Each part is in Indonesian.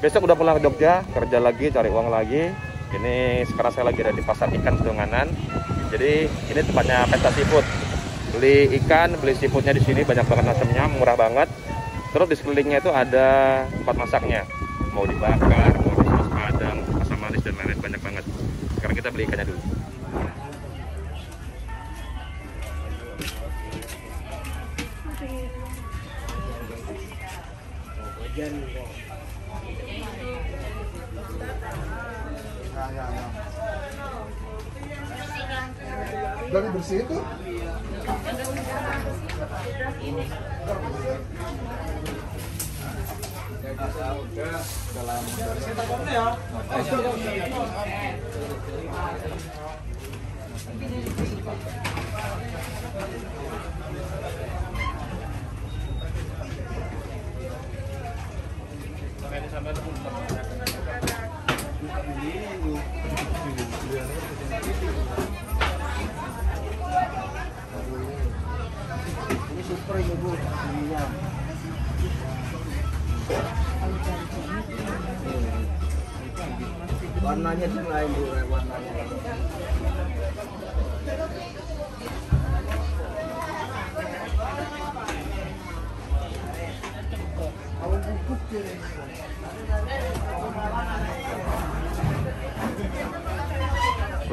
Besok udah pulang ke Jogja, kerja lagi, cari uang lagi. Ini sekarang saya lagi ada di pasar ikan Tunganan. Jadi ini tempatnya Pesta Seafood. Beli ikan, beli seafoodnya di sini banyak banget macamnya, murah banget. Terus di sekelilingnya itu ada tempat masaknya. Mau dibakar, mau di saus padang, asam manis dan lain-lain, banyak banget. Sekarang kita beli ikannya dulu. Lagi bersih itu? Ini super ini Bu, ininya. Warnanya tuh lain Bu, warnanya.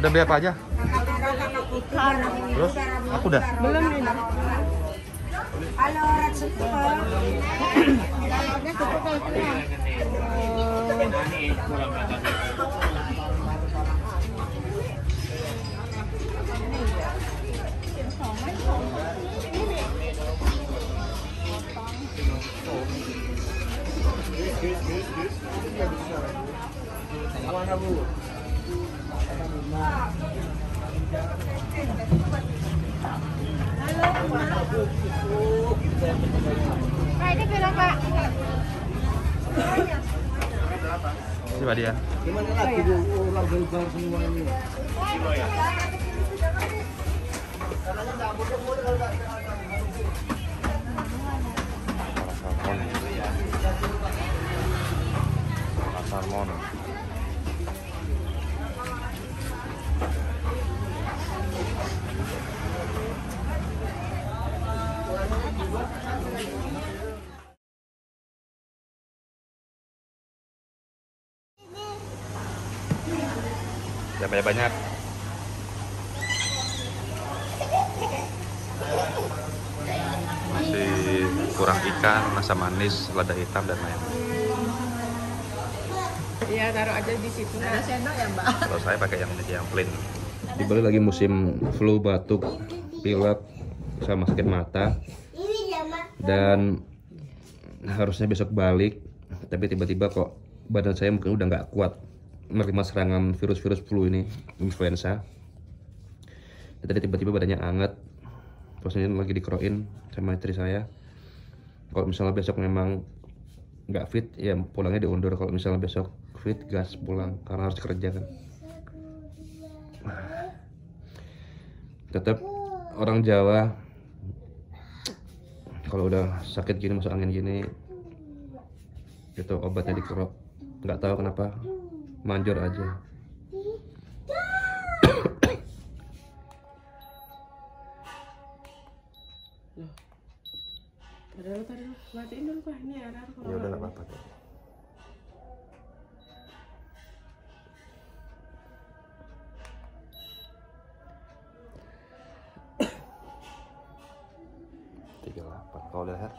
Udah beli apa aja? Ikan. Terus? Aku udah. Belum ini. Kalau orang suka Lauknya cukup kalau tengah. Mana Bu? Pak, ini berapa Pak? Ini Pak dia. Gimana lagi Bu? Orang gelbar semua ini. Salmon. Jangan banyak-banyak. Masih kurang ikan, asam manis, lada hitam dan lain. Iya, taruh aja di situ. Ada sendok ya, Mbak? Kalau saya pakai yang plain. Di Bali lagi musim flu, batuk, pilek, sama sakit mata. Dan harusnya besok balik, tapi tiba-tiba kok badan saya mungkin udah nggak kuat menerima serangan virus-virus flu ini, influenza. Dan tadi tiba-tiba badannya anget, posisinya lagi dikerokin sama istri saya. Kalau misalnya besok memang nggak fit, ya pulangnya diundur. Kalau misalnya besok fit, gas pulang karena harus kerja kan. Tetap orang Jawa kalau udah sakit gini, masuk angin gini, itu obatnya dikerok. Nggak tahu kenapa, manjur aja. Taruh, matiin dulu Pak. Ini ada kalau. Ya udah nggak apa-apa. Kalau udah leher.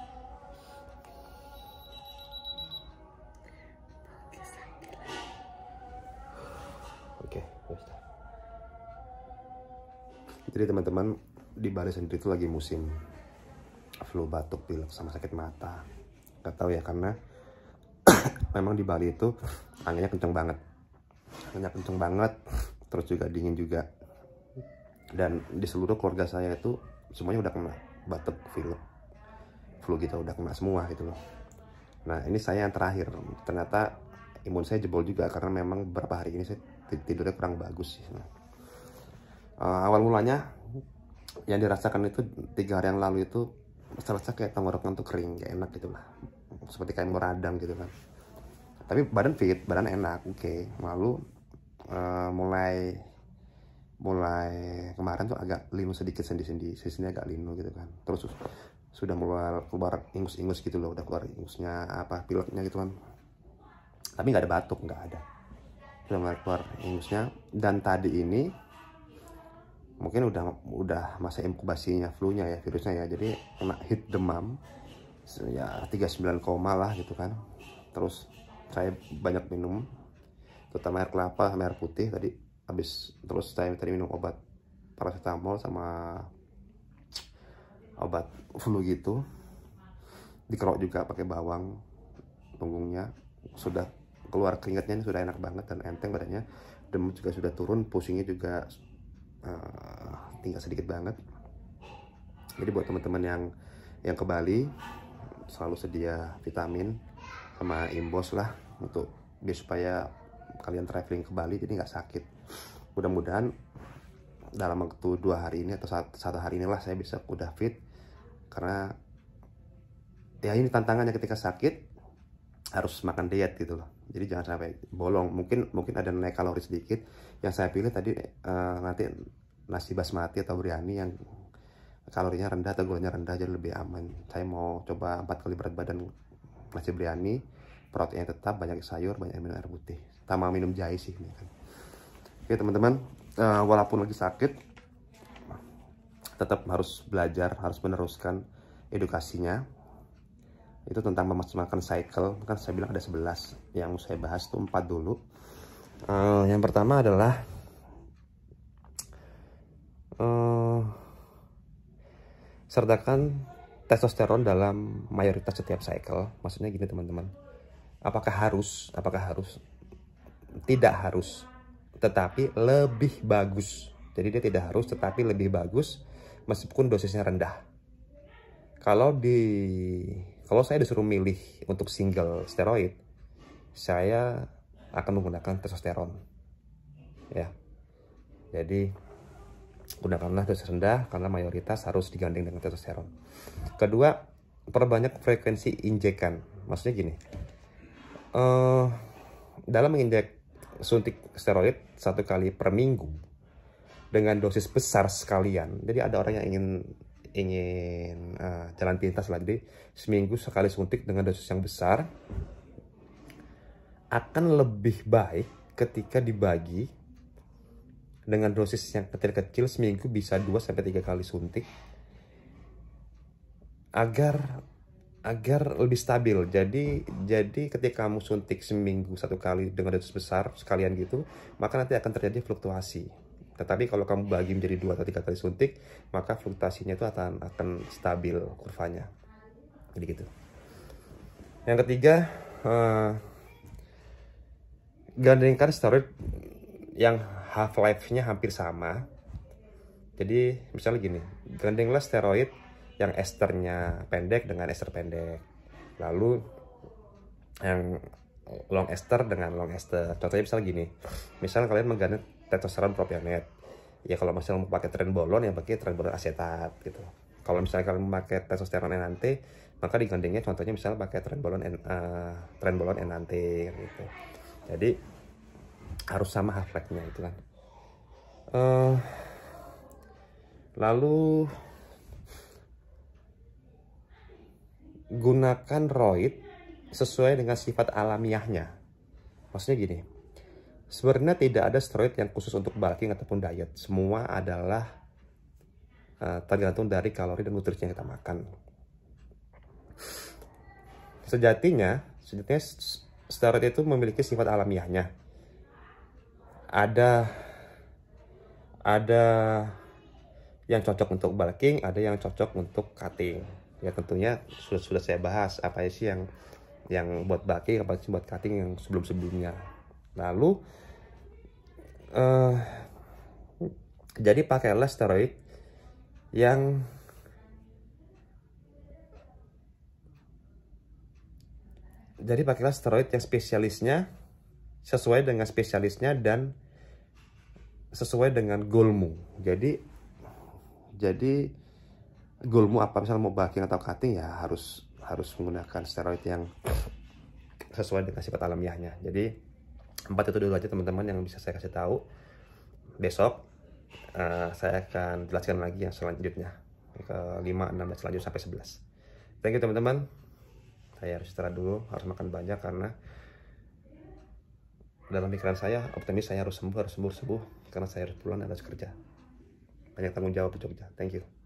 Oke, sudah. Jadi teman-teman, di Bali sendiri itu lagi musim flu, batuk, pilek, sama sakit mata. Gak tahu ya, karena memang di Bali itu anginnya kenceng banget. Anginnya kenceng banget, terus juga dingin juga. Dan di seluruh keluarga saya itu semuanya udah kena batuk, pilek, flu gitu, udah kena semua gitu loh. Nah ini saya yang terakhir, ternyata imun saya jebol juga karena memang beberapa hari ini saya tidurnya kurang bagus sih. Awal mulanya yang dirasakan itu 3 hari yang lalu itu rasa kayak tenggorokan tuh kering, gak enak gitu lah, seperti kayak mau radang gitu kan. Tapi badan fit, badan enak, oke. Lalu mulai kemarin tuh agak linu sedikit, sendi sini agak linu gitu kan. Terus sudah mulai keluar ingus-ingus gitu loh, udah keluar ingusnya, pileknya gitu kan. Tapi nggak ada batuk, nggak ada. Sudah mulai keluar ingusnya. Dan tadi ini mungkin udah masa inkubasinya flu-nya ya, virusnya ya. Jadi kena hit demam ya 39, lah gitu kan. Terus saya banyak minum, terutama air kelapa sama air putih tadi habis. Terus saya tadi minum obat paracetamol sama obat flu gitu, dikerok juga pakai bawang punggungnya. Sudah keluar keringatnya, ini sudah enak banget dan enteng badannya. Demam juga sudah turun, pusingnya juga tinggal sedikit banget. Jadi buat teman-teman yang ke Bali selalu sedia vitamin sama imbos lah untuk biar supaya kalian traveling ke Bali jadi nggak sakit. Mudah-mudahan dalam waktu 2 hari ini atau satu hari inilah saya bisa udah fit, karena ya ini tantangannya ketika sakit harus makan diet gitu loh. Jadi jangan sampai bolong. Mungkin ada naik kalori sedikit. Yang saya pilih tadi nanti nasi basmati atau biryani yang kalorinya rendah atau gulanya rendah, jadi lebih aman. Saya mau coba 4 kali berat badan nasi biryani, proteinnya tetap, banyak sayur, banyak minum air putih, tambah minum jahe sih ini kan. Oke teman-teman, walaupun lagi sakit tetap harus belajar, harus meneruskan edukasinya. Itu tentang memaksimalkan cycle, kan saya bilang ada 11, yang saya bahas tuh 4 dulu. Yang pertama adalah sertakan testosteron dalam mayoritas setiap cycle. Maksudnya gini teman-teman, apakah harus? Tidak harus, tetapi lebih bagus. Jadi dia tidak harus, tetapi lebih bagus meskipun dosisnya rendah. Kalau saya disuruh milih untuk single steroid, saya akan menggunakan testosteron. Ya, jadi gunakanlah dosis rendah karena mayoritas harus digandeng dengan testosteron. Kedua, perbanyak frekuensi injekan. Maksudnya gini, dalam menginjek suntik steroid 1 kali per minggu dengan dosis besar sekalian. Jadi ada orang yang ingin jalan pintas lagi, seminggu sekali suntik dengan dosis yang besar akan lebih baik ketika dibagi dengan dosis yang kecil-kecil. Seminggu bisa 2-3 kali suntik agar lebih stabil. Jadi ketika kamu suntik seminggu 1 kali dengan dosis besar sekalian gitu, maka nanti akan terjadi fluktuasi. Tetapi kalau kamu bagi menjadi 2 atau 3 kali suntik, maka fluktuasinya itu akan stabil kurvanya. Jadi gitu. Yang ketiga, gandengkan steroid yang half-life-nya hampir sama. Jadi misalnya gini, gandenglah steroid yang esternya pendek dengan ester pendek. Lalu yang long ester dengan long ester. Contohnya misalnya gini, misalnya kalian menggandeng testosteron propionate. Ya kalau misalnya mau pakai trenbolon, ya pakai trenbolon asetat gitu. Kalau misalnya kalian memakai testosteron enante, maka digandengnya contohnya misalnya pakai trenbolon enante gitu. Jadi harus sama half-life-nya itu kan. Lalu gunakan roid sesuai dengan sifat alamiahnya. Maksudnya gini, sebenarnya tidak ada steroid yang khusus untuk bulking ataupun diet. Semua adalah tergantung dari kalori dan nutrisi yang kita makan. Sejatinya steroid itu memiliki sifat alamiahnya. Ada yang cocok untuk bulking, ada yang cocok untuk cutting. Ya tentunya sudah saya bahas apa sih yang buat bulking, apa sih buat cutting yang sebelum-sebelumnya. Lalu jadi pakailah steroid yang spesialisnya sesuai dengan spesialisnya dan sesuai dengan goalmu. Jadi goalmu apa, misalnya mau bulking atau cutting, ya harus menggunakan steroid sesuai dengan sifat alamiahnya. Jadi 4 itu dulu aja teman-teman yang bisa saya kasih tahu. Besok saya akan jelaskan lagi yang selanjutnya ke 5, 6 dan selanjutnya sampai 11. Thank you teman-teman. Saya harus istirahat dulu, harus makan banyak karena dalam pikiran saya optimis saya harus sembuh karena saya harus pulang dan harus kerja. Banyak tanggung jawab di Jogja. Thank you.